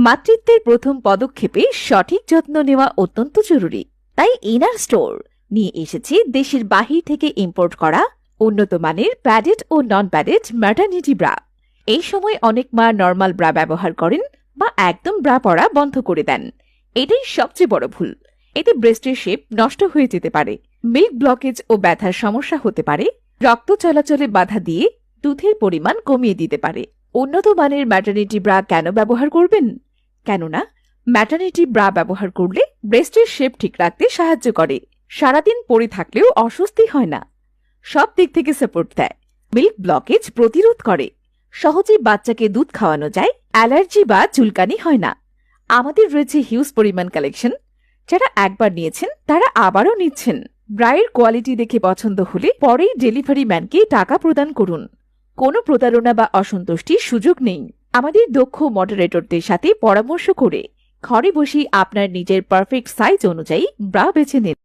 মাতৃত্বের প্রথম পদক্ষেপে সঠিক যত্ন নেওয়া অত্যন্ত জরুরি। তাই ইনার স্টোর নিয়ে এসেছি দেশের বাহির থেকে ইম্পোর্ট করা উন্নত মানের প্যাডেড ও নন প্যাডেড ম্যাটারনিটি ব্রা। এই সময় অনেক মা নর্মাল ব্রা ব্যবহার করেন বা একদম ব্রা পরা বন্ধ করে দেন। এটাই সবচেয়ে বড় ভুল। এতে ব্রেস্টের শেপ নষ্ট হয়ে যেতে পারে, মিল্ক ব্লকেজ ও ব্যথার সমস্যা হতে পারে, রক্ত চলাচলে বাধা দিয়ে দুধের পরিমাণ কমিয়ে দিতে পারে। উন্নত মানের ম্যাটারনিটি ব্রা কেন ব্যবহার করবেন? কেননা ম্যাটারনিটি ব্রা ব্যবহার করলে ব্রেস্টের শেপ ঠিক রাখতে সাহায্য করে, সারাদিন পরে থাকলেও অস্বস্তি হয় না, সব দিক থেকে সাপোর্ট দেয়, মিল্ক ব্লকেজ প্রতিরোধ করে, সহজে বাচ্চাকে দুধ খাওয়ানো যায়, অ্যালার্জি বা চুলকানি হয় না। আমাদের রয়েছে হিউজ পরিমাণ কালেকশন। যারা একবার নিয়েছেন তারা আবারও নিচ্ছেন। ব্রায়ের কোয়ালিটি দেখে পছন্দ হলে পরেই ডেলিভারি ম্যানকে টাকা প্রদান করুন। কোনো প্রতারণা বা অসন্তুষ্টির সুযোগ নেই। আমাদের দক্ষ মডারেটরদের সাথে পরামর্শ করে ঘরে বসেই আপনার নিজের পারফেক্ট সাইজ অনুযায়ী ব্রা বেছে নিন।